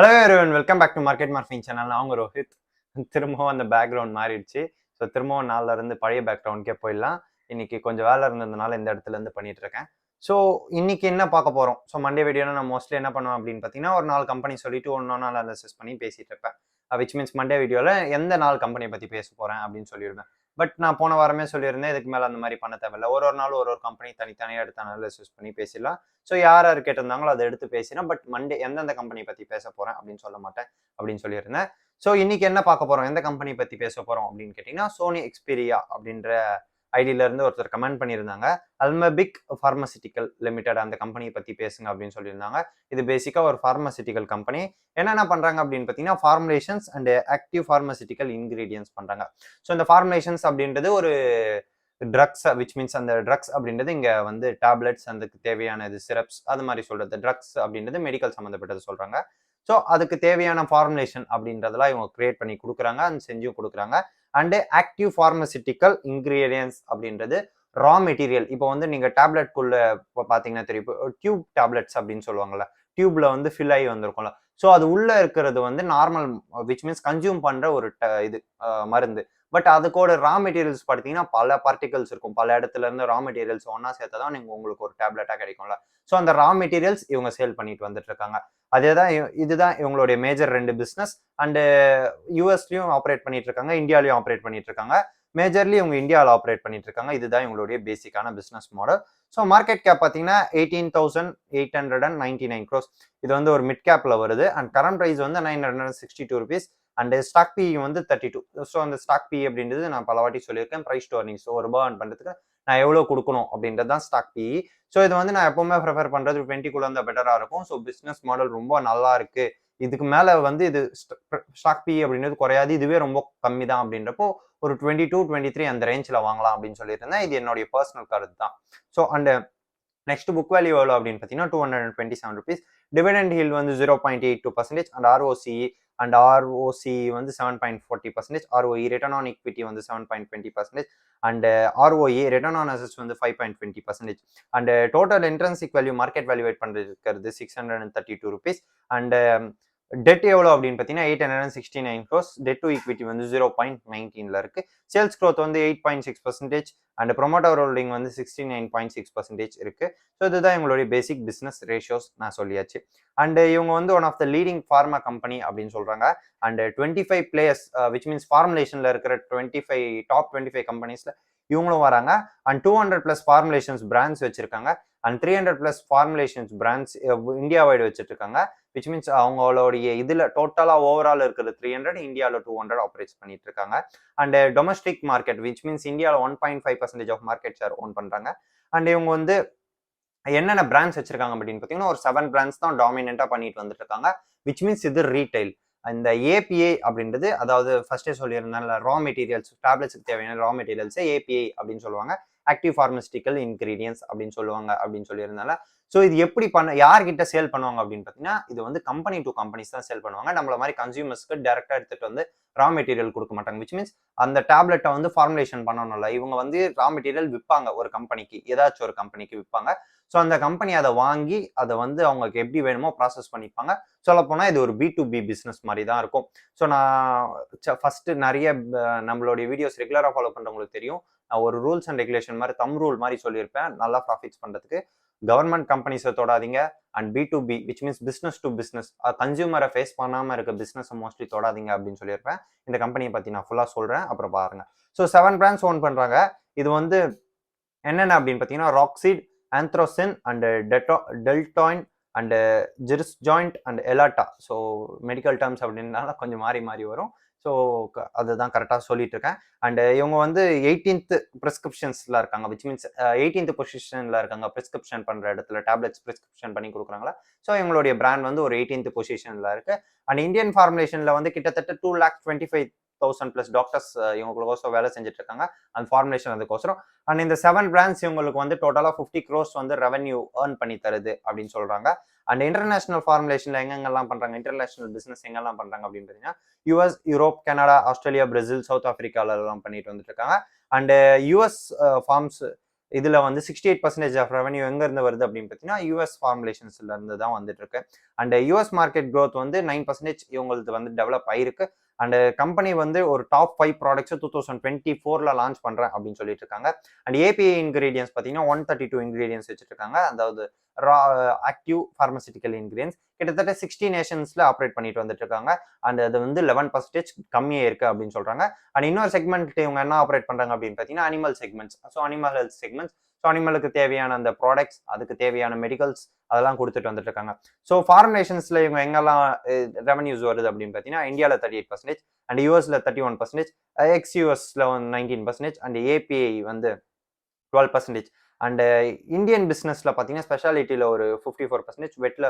Hello everyone, welcome back to market morphing channel. நான் உங்க ரோஹித். திரும்பவும் அந்த பேக்ரவுண்ட் மாறிடுச்சு. ஸோ திரும்பவும் நாளில் இருந்து பழைய பேக்ரவுண்ட்கே போயிடலாம். இன்னைக்கு கொஞ்சம் வேலை இருந்ததுனால இந்த இடத்துல இருந்து பண்ணிட்டு இருக்கேன். ஸோ இன்னைக்கு என்ன பார்க்க போறோம்? ஸோ மண்டே வீடியோவில் நான் மோஸ்ட்லி என்ன பண்ணுவேன் அப்படின்னு பார்த்தீங்கன்னா, ஒரு 4 கம்பெனி சொல்லிட்டு ஒன்று நாள் அனலைசிஸ் பண்ணி பேசிட்டு இருப்பேன். விச் மீன்ஸ் மண்டே வீடியோவில் எந்த 4 கம்பெனியை பற்றி பேச போறேன் அப்படின்னு சொல்லிடுவேன். பட் நான் போன வாரமே சொல்லியிருந்தேன், இதுக்கு மேலே அந்த மாதிரி பண்ண தேவையில்ல. ஒரு நாள் ஒரு கம்பெனி தனித்தனியாக எடுத்து அனலைசிஸ் பண்ணி பேசிடலாம். ஸோ யார் யார் கேட்டிருந்தாங்களோ அதை எடுத்து பேசினா, பட் மண்டே எந்தெந்த கம்பெனி பற்றி பேச போறேன் அப்படின்னு சொல்ல மாட்டேன் அப்படின்னு சொல்லியிருந்தேன். ஸோ இன்னைக்கு என்ன பார்க்க போறோம், எந்த கம்பெனி பற்றி பேச போறோம் அப்படின்னு கேட்டிங்கன்னா, சோனி எக்ஸ்பீரியா அப்படின்ற ஐடியில இருந்து ஒருத்தர் கமெண்ட் பண்ணியிருந்தாங்க. அல்மபிக் பார்மசிட்டிக்கல் லிமிடெட் அந்த கம்பெனியை பற்றி பேசுங்க அப்படின்னு சொல்லியிருந்தாங்க. இது பேசிக்காக ஒரு பார்மசிட்டிக்கல் கம்பெனி. என்னென்ன பண்றாங்க அப்படின்னு பார்த்தீங்கன்னா, formulations and active pharmaceutical ingredients பண்றாங்க. ஸோ இந்த ஃபார்முலேஷன்ஸ் அப்படின்றது ஒரு ட்ரக்ஸ், விச் மீன்ஸ் அந்த ட்ரக்ஸ் அப்படின்றது இங்க வந்து டேப்லெட்ஸ், அதுக்கு தேவையான இது சிரப்ஸ், அது மாதிரி சொல்றது. ட்ரக்ஸ் அப்படின்றது மெடிக்கல் சம்மந்தப்பட்டது சொல்றாங்க. ஸோ அதுக்கு தேவையான ஃபார்முலேஷன் அப்படின்றதெல்லாம் இவங்க கிரியேட் பண்ணி கொடுக்குறாங்க, அண்ட் செஞ்சும் கொடுக்குறாங்க. அண்டு ஆக்டிவ் பார்மசிட்டிக்கல் இன்கிரீடியன்ஸ் அப்படின்றது ரா மெட்டீரியல். இப்போ வந்து நீங்க டேப்லெட்குள்ள இப்போ பார்த்தீங்கன்னா தெரியும், இப்போ டியூப் டேப்லெட்ஸ் அப்படின்னு சொல்லுவாங்கல்ல, டியூப்ல வந்து ஃபில் ஆகி வந்திருக்கும்ல. ஸோ அது உள்ள இருக்கிறது வந்து நார்மல், விச் மீன்ஸ் கன்சியூம் பண்ற ஒரு இது மருந்து. பட் அதுக்கோட ரா மெட்டீரியல்ஸ் பார்த்தீங்கன்னா பல பார்ட்டிகல்ஸ் இருக்கும். பல இடத்துல இருந்து ரா மெட்டீரியல்ஸ் ஒன்னா சேர்த்தா தான் நீங்க உங்களுக்கு ஒரு டேப்லெட்டா கிடைக்கும்ல. ஸோ அந்த ரா மெட்டீரியல்ஸ் இவங்க சேல் பண்ணிட்டு வந்துட்டு இருக்காங்க. அதேதான் இதுதான் இவங்களுடைய மேஜர் 2 பிசினஸ். அண்டு யூஎஸ்லயும் ஆப்ரேட் பண்ணிட்டு இருக்காங்க, இந்தியாலையும் ஆப்ரேட் பண்ணிட்டு இருக்காங்க. மேஜர்லி இவங்க இந்தியாவில் ஆப்ரேட் பண்ணிட்டு இருக்காங்க. இதுதான் இவங்களுடைய பேசிக்கான business model. So market cap பார்த்தீங்கன்னா 18,899 crores. இது வந்து ஒரு மிட் கேப்ல வருது. அண்ட் கரண்ட் பிரைஸ் வந்து 962 rupees. அண்ட் ஸ்டாக் பி வந்து 32. ஸோ அந்த ஸ்டாக் பி அப்படின்றது நான் பல வாட்டி சொல்லியிருக்கேன், price to earnings. So ₹1 earn பண்றதுக்கு நான் எவ்வளோ கொடுக்கணும் அப்படின்றது தான் ஸ்டாக் பி. ஸோ இது வந்து நான் எப்பவுமே ப்ரிஃபர் பண்றது 20 இருந்தால் பெட்டரா இருக்கும். ஸோ பிசினஸ் மாடல் ரொம்ப நல்லா இருக்கு, இதுக்கு மேல வந்து இது ஸ்டாக் பி அப்படின்றது குறையாது, இதுவே ரொம்ப கம்மி தான் அப்படின்றப்போ ஒரு 22, 23 அந்த ரேஞ்சில் வாங்கலாம் அப்படின்னு சொல்லியிருந்தேன். இது என்னுடைய பர்சனல் கருத்து தான். So and next book value எவ்வளோ அப்படின்னு பார்த்தீங்கன்னா 227 rupees. டிவிடெண்ட் ஹீல்ட் வந்து 0.82%. அண்ட் ஆர்ஓசி அண்ட் ஆர்ஓசி வந்து 7.40%. ஆர்ஓஇ ரிட்டர்ன் ஆன் ஈக்விட்டி வந்து 7.20%. And ROA return on assets வந்து 5.20%. And total intrinsic value market valuate பண்ணிருக்கிறது 632 rupees. அண்ட் டெட் எவ்வளோ அப்படின்னு பார்த்தீங்கன்னா 869 crores. டெட் டு ஈக்விட்டி வந்து 0.19 இருக்கு. சேல்ஸ் க்ரோத் வந்து 8.6%. அண்ட் ப்ரொமோட்டர் ஹோல்டிங் வந்து 69.6% இருக்கு. ஸோ இதுதான் எங்களுடைய பேசிக் பிசினஸ் ரேஷியோஸ் நான் சொல்லியாச்சு. அண்ட் இவங்க வந்து one of the leading pharma company அப்படின்னு சொல்றாங்க. அண்ட் 25 பிளேயர்ஸ், விச் மீன்ஸ் ஃபார்முலேஷன்ல இருக்கிற 25 டாப் 25 கம்பெனிஸ்ல இவங்களும் வராங்க. அண்ட் 200+ ஃபார்முலேஷன்ஸ் பிராண்ட்ஸ் வச்சிருக்காங்க. And 300+ formulations brands India wide வச்சுட்டு இருக்காங்க. விச் மீன்ஸ் அவங்களுடைய இதுல டோட்டலா ஓவரால் இருக்கிறது 300, இந்தியாவில் 200 ஆப்ரேட் பண்ணிட்டு இருக்காங்க. And domestic market, which means இந்தியாவில் 1.5% ஆஃப் மார்க்கெட் ஷேர் ஓன் பண்றாங்க. அண்ட் இவங்க வந்து என்னென்ன பிராண்ட்ஸ் வச்சிருக்காங்க அப்படின்னு பார்த்தீங்கன்னா ஒரு 7 பிராண்ட்ஸ் தான் டாமினெண்டா பண்ணிட்டு வந்துட்டு இருக்காங்க. விச் மீன்ஸ் இது ரீட்டைல். இந்த ஏபிஐ அப்படின்றது, அதாவது ஃபர்ஸ்டே சொல்லியிருந்தேன், ரா மெட்டீரியல்ஸ், டேப்லெட்ஸ்க்கு தேவையான ரா மெட்டீரியல்ஸ் ஏபிஐ அப்படின்னு சொல்லுவாங்க. ஆக்டிவ் பார்மசிட்டிக்கல் இன்கிரீடியன்ஸ் அப்படின்னு சொல்லுவாங்க அப்படின்னு சொல்லியிருந்தால. ஸோ இது எப்படி யார்கிட்ட சேல் பண்ணுவாங்க அப்படின்னு பார்த்தீங்கன்னா, இது வந்து கம்பெனி டு கம்பெனிஸ் தான் சேல் பண்ணுவாங்க. நம்மள மாதிரி கன்சியூமர்ஸ்க்கு டேரக்டா எடுத்துட்டு வந்து ரா மெட்டீரியல் கொடுக்க மாட்டாங்க. விச் மீன்ஸ் அந்த டேப்லெட்டை வந்து ஃபார்முலேஷன் பண்ணணும்ல, இவங்க வந்து ரா மெட்டீரியல் விற்பாங்க, ஒரு கம்பெனிக்கு, ஏதாச்சும் ஒரு கம்பெனிக்கு விற்பாங்க. ஸோ அந்த கம்பெனி அதை வாங்கி அதை வந்து அவங்களுக்கு எப்படி வேணுமோ ப்ராசஸ் பண்ணிப்பாங்க. சொல்ல போனா இது ஒரு B2B பிசினஸ் மாதிரி தான் இருக்கும். ஸோ நான் ஃபர்ஸ்ட் நிறைய நம்மளுடைய வீடியோஸ் ரெகுலரா ஃபாலோ பண்றவங்களுக்கு தெரியும், நான் ஒரு ரூல்ஸ் அண்ட் ரெகுலேஷன் மாதிரி ரூல் மாதிரி சொல்லியிருப்பேன். நல்லா ப்ராஃபிட்ஸ் பண்றதுக்கு கவர்மெண்ட் கம்பெனிஸை தொடாதீங்க. And B2B, which means business to business, கன்சியூமரை ஃபேஸ் பண்ணாம இருக்க பிசினஸ் மோஸ்ட்லி தொடாதீங்க அப்படின்னு சொல்லியிருப்பேன். இந்த கம்பெனியை பத்தி நான் ஃபுல்லா சொல்றேன், அப்புறம் பாருங்க. ஸோ 7 பிராண்ட்ஸ் ஓன் பண்றாங்க. இது வந்து என்னென்ன அப்படின்னு பார்த்தீங்கன்னா ராக்ஸிட், ஆந்த்ரோசின் அண்ட் டெல்டாயின் அண்ட் ஜிரிஸ் ஜாயிண்ட் அண்ட் எலாட்டா. ஸோ மெடிக்கல் டேர்ம்ஸ் அப்படின்னால கொஞ்சம் மாறி மாறி வரும். ஸோ அதுதான் கரெக்டாக சொல்லிட்டு இருக்கேன். அண்ட் இவங்க வந்து 18th ப்ரிஸ்கிரிப்ஷன்ஸ்ல இருக்காங்க. விச் மீன்ஸ் 18th பொசிஷன்ல இருக்காங்க ப்ரிஸ்கிரிப்ஷன் பண்ற இடத்துல, டேப்லெட்ஸ் ப்ரிஸ்கிரிப்ஷன் பண்ணி கொடுக்குறாங்களா. ஸோ இவங்களுடைய பிராண்ட் வந்து ஒரு 18th பொசிஷன்ல இருக்கு. அண்ட் இந்தியன் ஃபார்முலேஷன்ல வந்து கிட்டத்தட்ட 2,25,000+ டாக்டர்ஸ் இவங்களுக்கோசம் வேலை செஞ்சுட்டு இருக்காங்க அந்த ஃபார்முலேஷன் அதுக்கோசரம். அண்ட் இந்த 7 பிராண்ட்ஸ் இவங்களுக்கு வந்து டோட்டலா 50 crores வந்து ரெவன்யூ ஏர்ன் பண்ணி தருது அப்படின்னு சொல்றாங்க. அண்ட் இன்டர்நேஷனல் ஃபார்முலேஷன்ல எங்கெங்கெல்லாம் பண்றாங்க, இன்டர்நேஷனல் பிசினஸ் எங்கெல்லாம் பண்றாங்க அப்படின்னு பார்த்தீங்கன்னா US, Europe, Canada, Australia, Brazil, South ஆப்பிரிக்கால எல்லாம் பண்ணிட்டு வந்துட்டு இருக்காங்க. அண்ட் யூஎஸ் ஃபார்ம்ஸ் இதுல வந்து 68% ஆஃப் ரெவன்யூ எங்க இருந்து வருது அப்படின்னு பார்த்தீங்கன்னா யூஎஸ் ஃபார்முலேஷன்ஸ்ல இருந்து தான் வந்துட்டு இருக்கு. அண்ட் யூஎஸ் மார்க்கெட் க்ரோத் வந்து 9% இவங்களுக்கு வந்து டெவலப் ஆயிருக்கு. அண்ட் கம்பெனி வந்து ஒரு டாப் 5 ப்ராடக்ட்ஸ் 2024ல லான்ச் பண்றேன் அப்படின்னு சொல்லிட்டு இருக்காங்க. அண்ட் ஏபிஐ இன்கிரீடியன்ஸ் பார்த்தீங்கன்னா 132 இன்கிரீடியன்ஸ் வச்சுட்டு இருக்காங்க. அதாவது ஆக்டிவ் பார்மசிட்டிக்கல் இன்கிரீடியன்ஸ் கிட்டத்தட்ட 60 நேஷன்ஸ்ல ஆப்ரேட் பண்ணிட்டு வந்துட்டு இருக்காங்க. அண்ட் அது வந்து 11% கம்மியா இருக்கு அப்படின்னு சொல்றாங்க. அண்ட் இன்னொரு செக்மெண்ட் இவங்க என்ன ஆப்ரேட் பண்றாங்க அப்படின்னு பார்த்தீங்கன்னா animal segments. So animal health segments. So அனிமலுக்கு தேவையான அந்த ப்ராடக்ட்ஸ், அதுக்கு தேவையான மெடிக்கல்ஸ் அதெல்லாம் கொடுத்துட்டு வந்துட்டு இருக்காங்க. ஸோ ஃபாரின் நேஷன்ஸ்ல இவங்க எங்கெல்லாம் ரெவன்யூஸ் வருது அப்படின்னு பார்த்தீங்கன்னா இந்தியாவில் 38% அண்ட் யூஎஸ்ல 31%, எக்ஸ் யூஎஸ்ல 19% அண்ட் ஏபிஐ வந்து 12%. அண்ட் இந்தியன் பிஸ்னஸ்ல பார்த்தீங்கன்னா ஸ்பெஷாலிட்டியில் ஒரு 54%, வெட்ல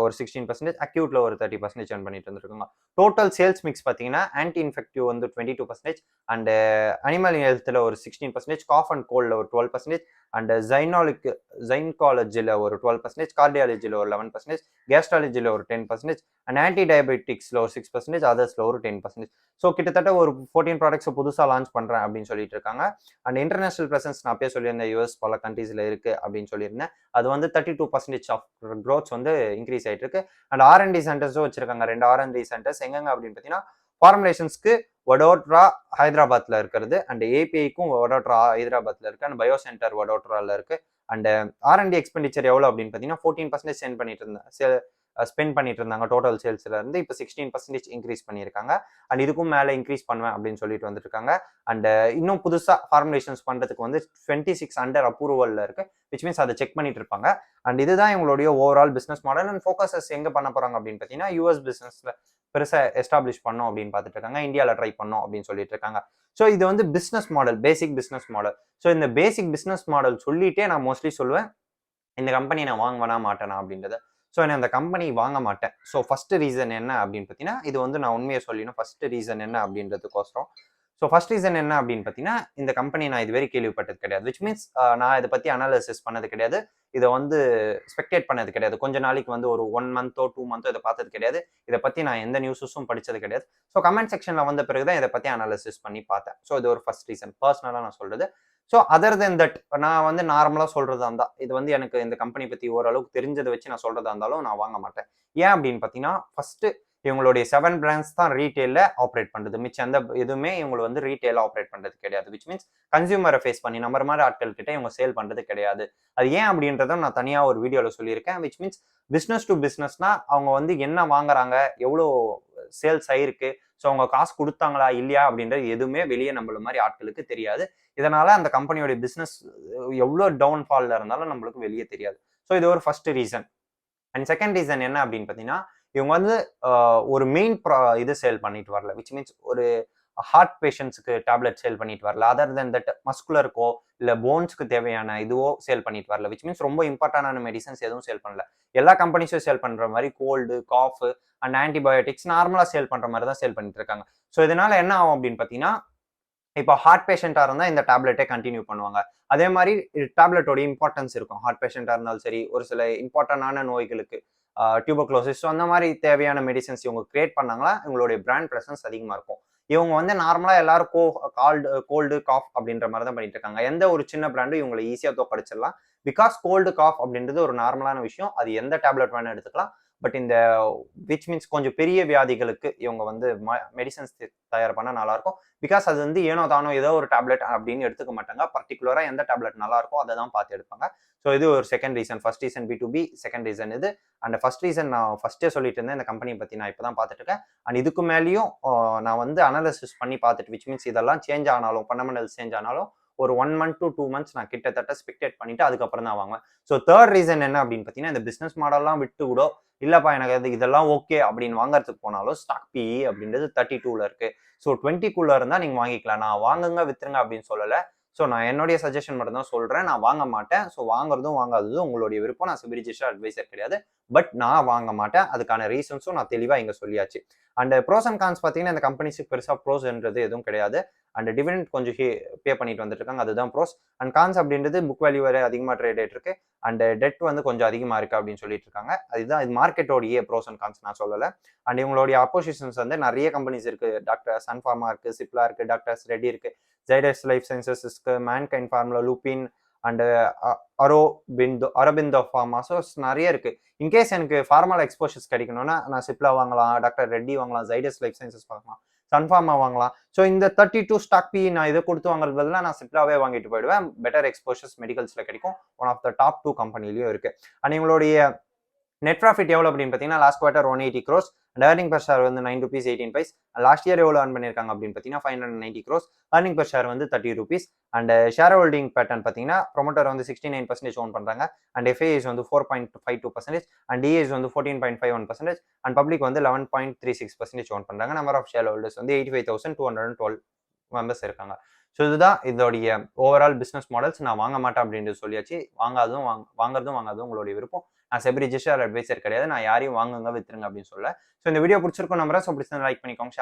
ஒரு 16%, அக்யூட்ல ஒரு 30% earn பண்ணிட்டு வந்துருக்காங்க. டோட்டல் சேல்ஸ் மிக்ஸ் பார்த்தீங்கன்னா ஆன்டி இன்ஃபெக்டிவ் வந்து 22%, அண்ட் அனிமல் ஹெல்த்தில் ஒரு 16%, காஃப் அண்ட் கோல்டில் ஒரு 12%, அண்ட் ஜைன்காலஜியில் ஒரு 12%, கார்டியாலஜியில் ஒரு 11%, கேஸ்ட்ராலஜியில் ஒரு 10%, அண்ட் ஆன்டி டயபெட்டிக்ஸில் ஒரு 6%, அதர்ஸில் ஒரு 10%. ஸோ கிட்டத்தட்ட ஒரு 14 ப்ராடக்ட்ஸை புதுசாக லான்ச் பண்ணுறேன் அப்படின்னு சொல்லிட்டு இருக்காங்க. அண்ட் இன்டர்நேஷனல் ப்ரெசன்ஸ் நான் அப்பயே சொல்லியிருந்தேன் யூஎஸ் பல கண்ட்ரீஸில் இருக்குது அப்படின்னு சொல்லியிருந்தேன். அது வந்து 32% ஆஃப் க்ரோத்ஸ் வந்து இன்க்ரீஸ் ஆகிட்டு இருக்கு. அண்ட் ஆர்என்டி சென்டர்ஸும் வச்சிருக்காங்க. 2 ஆர்என்டி சென்டர்ஸ் எங்கெங்க அப்படின்னு பார்த்தீங்கன்னா ஃபார்முலேஷன்ஸ்க்கு வடோட்ரா ஹைதராபாத்ல இருக்கிறது, அண்ட் ஏபிஐக்கும் வடோட்ரா ஹைதராபாத்ல இருக்கு, அண்ட் பயோ சென்டர் வடோட்ரால இருக்கு. அண்ட் ஆர்என்டி எக்ஸ்பெண்டிச்சர் எவ்வளோ அப்படின்னு பார்த்தீங்கன்னா 14% ஸ்பெண்ட் பண்ணிட்டு இருந்தாங்க டோட்டல் சேல்ஸ்ல இருந்து. இப்போ 16% இன்க்ரீஸ் பண்ணியிருக்காங்க. அண்ட் இதுக்கும் மேலே இன்க்ரீஸ் பண்ணுவேன் அப்படின்னு சொல்லிட்டு வந்துட்டு இருக்காங்க. அண்ட் இன்னும் புதுசாக ஃபார்முலேஷன்ஸ் பண்றதுக்கு வந்து 26 அண்டர் அப்ரூவல்ல இருக்கு, விச் மீன்ஸ் அதை செக் பண்ணிட்டு இருப்பாங்க. அண்ட் இதுதான் இவங்களுடைய overall business model. And focuses எங்க பண்ண போறாங்க அப்படின்னு பார்த்தீங்கன்னா யூஎஸ் பிசினஸ்ல பெருசாக எஸ்டாப்ளிஷ் பண்ணோம் அப்படின்னு பார்த்துட்டு இருக்காங்க. இந்தியாவில் ட்ரை பண்ணோம் அப்படின்னு சொல்லிட்டு இருக்காங்க. ஸோ இது வந்து பிசினஸ் மாடல், பேசிக் பிசினஸ் மாடல். ஸோ இந்த பேசிக் பிசினஸ் மாடல் சொல்லிட்டே நான் மோஸ்ட்லி சொல்லுவேன் இந்த கம்பெனி நான் வாங்குவேனா மாட்டேனா அப்படின்றத. ஸோ நான் அந்த கம்பெனி வாங்க மாட்டேன். ஸோ ஃபர்ஸ்ட் ரீசன் என்ன அப்படின்னு பார்த்தீங்கன்னா இது வந்து நான் உண்மையை சொல்லணும். ஃபர்ஸ்ட் ரீசன் என்ன அப்படின்றதுக்கோசரம். ஸோ ஃபர்ஸ்ட் ரீசன் என்ன அப்படின்னு பார்த்தீங்கன்னா இந்த கம்பெனி நான் இதுவரை கேள்விப்பட்டது கிடையாது. விச் மீன்ஸ் நான் இதை பற்றி அனாலிசிஸ் பண்ணது கிடையாது. இதை வந்து ஸ்பெக்டேட் பண்ணது கிடையாது. கொஞ்ச நாளைக்கு வந்து ஒரு 1 மந்த்தோ 2 மந்த்தோ இதை பார்த்தது கிடையாது. இதை பற்றி நான் எந்த நியூஸஸும் படித்தது கிடையாது. ஸோ கமெண்ட் செக்ஷனில் வந்த பிறகு தான் இதை பற்றி அனாலிசிஸ் பண்ணி பார்த்தேன். ஸோ இது ஒரு ஃபர்ஸ்ட் ரீசன், பர்சனலாக நான் சொல்றது. ஸோ அதர் தென் தட் நான் வந்து நார்மலாக சொல்றதா இருந்தா இது வந்து எனக்கு இந்த கம்பெனி பற்றி ஓரளவுக்கு தெரிஞ்சதை வச்சு நான் சொல்றதா இருந்தாலும் நான் வாங்க மாட்டேன். ஏன் அப்படின்னு பார்த்தீங்கன்னா ஃபர்ஸ்ட் இவங்களுடைய 7 பிராண்ட்ஸ் தான் ரீட்டெயில ஆப்ரேட் பண்றது. மிச்சம் எந்த எதுவுமே இவங்க வந்து ரீட்டெயில ஆப்ரேட் பண்றது கிடையாது. விச் மீன்ஸ் கன்சியூமரை ஃபேஸ் பண்ணி நம்ம மாதிரி ஆட்கள் கிட்ட இவங்க சேல் பண்றது கிடையாது. அது ஏன் அப்படின்றத நான் தனியாக ஒரு வீடியோவில் சொல்லியிருக்கேன். விச் மீன்ஸ் பிஸ்னஸ் டு பிஸ்னஸ்னா அவங்க வந்து என்ன வாங்குறாங்க, எவ்வளோ சேல்ஸ் ஆயிருக்கு, ஸோ அவங்க காசு கொடுத்தாங்களா இல்லையா அப்படின்றது எதுவுமே வெளியே நம்மள மாதிரி ஆட்களுக்கு தெரியாது. இதனால அந்த கம்பெனியோட பிஸ்னஸ் எவ்வளோ டவுன்ஃபால்ல இருந்தாலும் நம்மளுக்கு வெளியே தெரியாது. ஸோ இது ஒரு first reason. And second reason என்ன அப்படின்னு பார்த்தீங்கன்னா இவங்க வந்து ஒரு மெயின் இது சேல் பண்ணிட்டு வரல. விச் மீன்ஸ் ஒரு ஹார்ட் பேஷண்ட்ஸுக்கு டேப்லெட் சேல் பண்ணிட்டு வரல. அதர் தென் தட் மஸ்குலருக்கோ இல்லை போன்ஸ்க்கு தேவையான இதுவோ சேல் பண்ணிட்டு வரல. விச் மீன்ஸ் ரொம்ப இம்பார்ட்டன்டான மெடிசன்ஸ் எதுவும் சேல் பண்ணல. எல்லா கம்பெனிஸும் சேல் பண்ற மாதிரி கோல்டு, காஃப் அண்ட் ஆன்டிபயோட்டிக்ஸ் நார்மலா சேல் பண்ற மாதிரி தான் சேல் பண்ணிட்டு இருக்காங்க. ஸோ இதனால என்ன ஆகும் அப்படின்னு பார்த்தீங்கன்னா இப்போ ஹார்ட் பேஷண்டா இருந்தா இந்த டேப்லெட்டே கண்டினியூ பண்ணுவாங்க. அதே மாதிரி டேப்லெட்டோட இம்பார்ட்டன்ஸ் இருக்கும். ஹார்ட் பேஷண்டா இருந்தாலும் சரி, ஒரு சில இம்பார்ட்டன்டான நோய்களுக்கு டியூபர்குலோசிஸ் அந்த மாதிரி தேவையான மெடிசன்ஸ் இவங்க கிரியேட் பண்ணாங்களா இவங்களுடைய பிராண்ட் பிரசன்ஸ் அதிகமா இருக்கும். இவங்க வந்து நார்மலா எல்லாரும் கோல்டு காஃப் அப்படின்ற மாதிரி தான் பண்ணிட்டு இருக்காங்க. எந்த ஒரு சின்ன பிராண்டும் இவங்களை ஈஸியா தோக்கடிச்சிடலாம். பிகாஸ் கோல்டு காஃப் அப்படின்றது ஒரு நார்மலான விஷயம். அது எந்த டேப்லெட் வேணா எடுத்துக்கலாம். பட் இந்த விச் மீன்ஸ் கொஞ்சம் பெரிய வியாதிகளுக்கு இவங்க வந்து மெடிசன்ஸ் தயார் பண்ண நல்லா இருக்கும். பிகாஸ் அது வந்து ஏனோ தானோ ஏதோ ஒரு டேப்லெட் அப்படின்னு எடுத்துக்க மாட்டாங்க. பர்டிகுலரா எந்த டேப்லெட் நல்லா இருக்கோ அதை தான் பார்த்து எடுப்பாங்க. ஸோ இது ஒரு second reason. First reason B2B, second reason இது. அண்ட் ஃபர்ஸ்ட் ரீசன் நான் ஃபர்ஸ்டே சொல்லிட்டு இருந்தேன் இந்த கம்பெனியை பத்தி நான் இப்போ தான் பார்த்துட்டு இருக்கேன். அண்ட் இதுக்கு மேலேயும் நான் வந்து அனாலிசிஸ் பண்ணி பார்த்துட்டு விச் மீன்ஸ் இதெல்லாம் சேஞ்ச் ஆனாலும் ஃபண்டமெண்டல்ஸ் சேஞ்ச் ஆனாலும் ஒரு 1 month to 2 months நான் கிட்டத்தட்ட ஸ்பெக்டேட் பண்ணிட்டு அதுக்கப்புறம் தான் வாங்குவேன். ஸோ தேர்ட் ரீசன் என்ன அப்படின்னு பார்த்தீங்கன்னா இந்த பிசினஸ் மாடல்லாம் விட்டு கூட இல்லப்பா எனக்கு அது இதெல்லாம் ஓகே அப்படின்னு வாங்குறதுக்கு போனாலும் ஸ்டாக் PE அப்படின்றது 32ல இருக்கு. ஸோ 20க்குள்ள இருந்தா நீங்க வாங்கிக்கலாம். நான் வாங்குங்க வித்துருங்க அப்படின்னு சொல்லலை. ஸோ நான் என்னுடைய சஜஷன் மட்டும் தான் சொல்றேன். நான் வாங்க மாட்டேன். ஸோ வாங்குறதும் வாங்காததும் உங்களுடைய விருப்பம். நான் சிபி ரிஜிஸ்டர் அட்வைசர் கிடையாது. பட் நான் வாங்க மாட்டேன். அதுக்கான ரீசன்ஸும் நான் தெளிவா இங்க சொல்லியாச்சு. அண்ட் ப்ரோஸ் அண்ட் கான்ஸ் பார்த்தீங்கன்னா இந்த கம்பெனிஸுக்கு பெருசா ப்ரோஸ்ன்றது எதுவும் கிடையாது. அண்ட் டிவிடெண்ட் கொஞ்சம் பே பண்ணிட்டு வந்துட்டு இருக்காங்க. அதுதான் ப்ரோஸ். அண்ட் கான்ஸ் அப்படின்றது புக் வேல்யூ வரை அதிகமாக ட்ரேட் ஆயிட்டு இருக்கு. அண்ட் டெட் வந்து கொஞ்சம் அதிகமா இருக்கு அப்படின்னு சொல்லிட்டு இருக்காங்க. அதுதான் இது மார்க்கெட்டோடைய ப்ரோஸ் அண்ட் கான்ஸ் நான் சொல்லலை. அண்ட் இவங்களுடைய அப்போசிஷன்ஸ் வந்து நிறைய கம்பெனிஸ் இருக்கு. டாக்டர் சன்ஃபார்மா இருக்கு, சிப்லா இருக்கு, டாக்டர்ஸ் ரெட்டி இருக்கு, ஜைடஸ் லைஃப் சயின்சஸ் இருக்கு, Mankind formula, Lupin, and Aurobindo pharma. So நிறைய இருக்கு. இன்கேஸ் எனக்கு ஃபார்மல் எக்ஸ்போஷர்ஸ் கிடைக்கணும்னா நான் சிப்லா வாங்கலாம், டாக்டர் ரெட்டி வாங்கலாம், ஜைடஸ் லைஃப் சயின்சஸ் வாங்கலாம், சன்ஃபார்மா வாங்கலாம். ஸோ இந்த 32 ஸ்டாக் பி நான் இதை கொடுத்து வாங்குறது பதிலாக நான் சிப்லாவே வாங்கிட்டு போயிடுவேன். பெட்டர் எக்ஸ்போஷர்ஸ் மெடிக்கல்ஸ்ல கிடைக்கும். ஒன் ஆஃப் த டாப் 2 கம்பெனிலையும் இருக்கு. அண்ட் இவங்களுடைய நெட் ப்ராஃபிட் எவ்வளோ அப்படின்னு பார்த்தீங்கன்னா last quarter 180 crores, and earning per share வந்து 9 rupees 18 paise. லாஸ்ட் இயர் எவ்வளோ earn பண்ணியிருக்காங்க அப்படின்னு பார்த்தீங்கன்னா 590 crores, ஏர்னிங் per share வந்து 30 rupees. And share holding pattern பார்த்தீங்கன்னா ப்ரொமோட்டர் வந்து 69% ஓன் பண்ணுறாங்க, அண்ட் எஃப்ஐஎஸ் வந்து 4.52%, அண்ட் டிஎஸ் வந்து 14.51%, அண்ட் பப்ளிக் வந்து 11.36% ஓன் பண்ணுறாங்க. நம்பர் ஆஃப் ஷேர் ஹோல்டர்ஸ் வந்து 85,212 மெம்பர்ஸ் இருக்காங்க. ஸோ இதுதான் இதோடைய ஓவரால் பிஸ்னஸ் மாடல்ஸ். நான் வாங்க மாட்டேன் அப்படின்ட்டு சொல்லியாச்சு. வாங்குறதும் வாங்காததும் உங்களுடைய விருப்பம். நான் செபி ரிஜிஸ்டர் அட்வைசர் கிடையாது. நான் யாரையும் வாங்குங்க வித்துருங்க அப்படின்னு சொல்ல. ஸோ இந்த வீடியோ பிடிச்சிருக்கும் நம்புறேன். ஸோ பிடிச்சிருந்தா லைக் பண்ணிக்கோங்க, ஷேர்